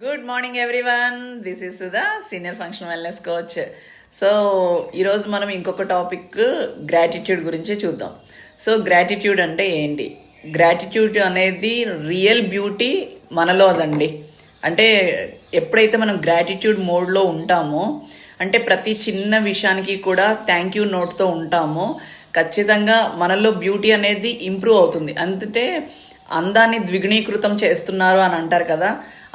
Good morning everyone, this is Sudha, senior function wellness coach. So ఈరోజు మనం ఇంకొక topic gratitude గురించి చూద్దాం. సో గ్రాటిట్యూడ్ అంటే ఏంటి? గ్రాటిట్యూడ్ అనేది రియల్ బ్యూటీ మనలోదండి. అంటే ఎప్పుడైతే మనం గ్రాటిట్యూడ్ మోడ్లో ఉంటామో, అంటే ప్రతి చిన్న విషయానికి కూడా థ్యాంక్ యూ నోట్తో ఉంటామో ఖచ్చితంగా మనలో బ్యూటీ అనేది ఇంప్రూవ్ అవుతుంది. అంటే అందాన్ని ద్విగుణీకృతం చేస్తున్నారు అని అంటారు కదా,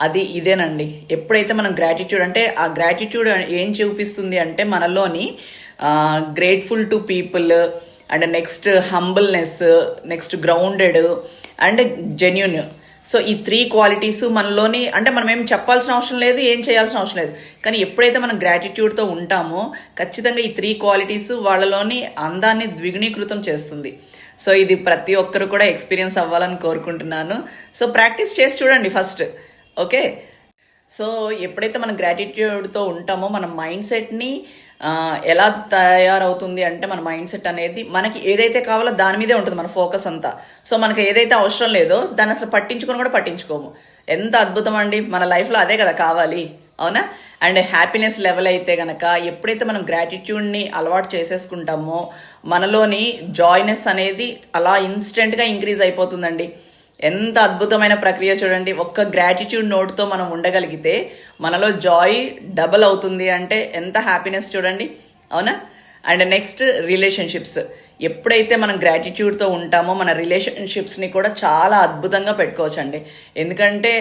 అది ఇదేనండి. ఎప్పుడైతే మనం గ్రాటిట్యూడ్, అంటే ఆ గ్రాటిట్యూడ్ ఏం చూపిస్తుంది అంటే మనలోని grateful to people and next humbleness, next grounded and genuine. So ఈ 3 క్వాలిటీస్ మనలోని, అంటే మనం ఏం చెప్పాల్సిన అవసరం లేదు, ఏం చేయాల్సిన అవసరం లేదు. కానీ ఎప్పుడైతే మనం గ్రాటిట్యూడ్తో ఉంటామో ఖచ్చితంగా ఈ 3 క్వాలిటీస్ వాళ్ళలోని అందాన్ని ద్విగుణీకృతం చేస్తుంది. సో ఇది ప్రతి ఒక్కరు కూడా ఎక్స్పీరియన్స్ అవ్వాలని కోరుకుంటున్నాను. సో ప్రాక్టీస్ చేసి చూడండి ఫస్ట్. ఓకే, సో ఎప్పుడైతే మనం గ్రాటిట్యూడ్తో ఉంటామో మన మైండ్ సెట్ని ఎలా తయారవుతుంది అంటే, మన మైండ్ సెట్ అనేది మనకి ఏదైతే కావాలో దాని మీదే ఉంటుంది మన ఫోకస్ అంతా. సో మనకి ఏదైతే అవసరం లేదో దాన్ని అసలు పట్టించుకొని కూడా పట్టించుకోము. ఎంత అద్భుతం అండి, మన లైఫ్లో అదే కదా కావాలి, అవునా? అండ్ హ్యాపీనెస్ లెవెల్ అయితే కనుక ఎప్పుడైతే మనం గ్రాటిట్యూడ్ని అలవాటు చేసేసుకుంటామో మనలోని జాయ్నెస్ అనేది అలా ఇన్స్టెంట్గా ఇంక్రీజ్ అయిపోతుందండి. ఎంత అద్భుతమైన ప్రక్రియ చూడండి. ఒక్క గ్రాటిట్యూడ్ నోట్తో మనం ఉండగలిగితే మనలో జాయ్ డబల్ అవుతుంది. అంటే ఎంత హ్యాపీనెస్ చూడండి, అవునా? And next relationships. ఎప్పుడైతే మనం గ్రాటిట్యూడ్తో ఉంటామో మన రిలేషన్షిప్స్ని కూడా చాలా అద్భుతంగా పెట్టుకోవచ్చు అండి. ఎందుకంటే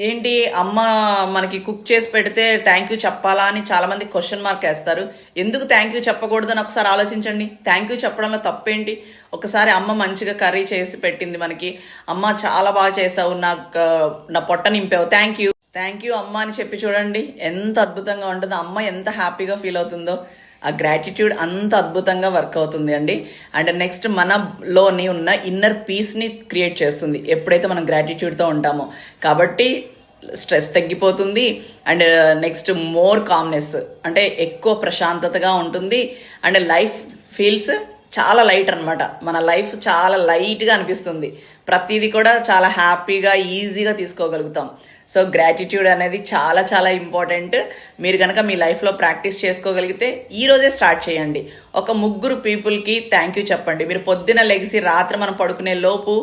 ఏంటి, అమ్మ మనకి కుక్ చేసి పెడితే థ్యాంక్ యూ చెప్పాలా అని చాలామంది క్వశ్చన్ మార్క్ వేస్తారు. ఎందుకు థ్యాంక్ యూ చెప్పకూడదని ఒకసారి ఆలోచించండి. థ్యాంక్ యూ చెప్పడంలో తప్పేంటి? ఒకసారి అమ్మ మంచిగా కర్రీ చేసి పెట్టింది మనకి, అమ్మ చాలా బాగా చేసావు, నా పొట్ట నింపావు, థ్యాంక్ యూ అమ్మ అని చెప్పి చూడండి, ఎంత అద్భుతంగా ఉంటుందో. అమ్మ ఎంత హ్యాపీగా ఫీల్ అవుతుందో. ఆ గ్రాటిట్యూడ్ అంత అద్భుతంగా వర్క్ అవుతుంది అండి. అండ్ నెక్స్ట్ మనలోని ఉన్న ఇన్నర్ పీస్ని క్రియేట్ చేస్తుంది ఎప్పుడైతే మనం గ్రాటిట్యూడ్తో ఉంటామో. కాబట్టి స్ట్రెస్ తగ్గిపోతుంది. అండ్ నెక్స్ట్ మోర్ కామ్నెస్, అంటే ఎక్కువ ప్రశాంతతగా ఉంటుంది. అండ్ లైఫ్ ఫీల్స్ చాలా లైట్ అనమాట. మన లైఫ్ చాలా లైట్గా అనిపిస్తుంది. ప్రతిదీ కూడా చాలా హ్యాపీగా ఈజీగా తీసుకోగలుగుతాం. సో గ్రాటిట్యూడ్ అనేది చాలా చాలా ఇంపార్టెంట్. మీరు కనుక మీ లైఫ్లో ప్రాక్టీస్ చేసుకోగలిగితే ఈ రోజే స్టార్ట్ చేయండి. ఒక 3 పీపుల్కి థ్యాంక్ యూ చెప్పండి. మీరు పొద్దున లెగిసి రాత్రి మనం పడుకునే లోపు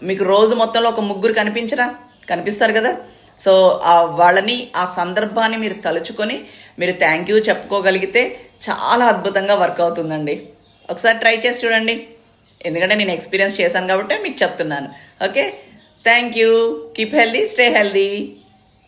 మీకు రోజు మొత్తంలో ఒక 3 కనిపిస్తారు కదా. సో వాళ్ళని, ఆ సందర్భాన్ని మీరు తలుచుకొని మీరు థ్యాంక్ యూ చెప్పుకోగలిగితే చాలా అద్భుతంగా వర్క్ అవుతుందండి. ఒకసారి ట్రై చేసి చూడండి. ఎందుకంటే నేను ఎక్స్పీరియన్స్ చేశాను కాబట్టి మీకు చెప్తున్నాను. Okay, thank you. Keep healthy, stay healthy.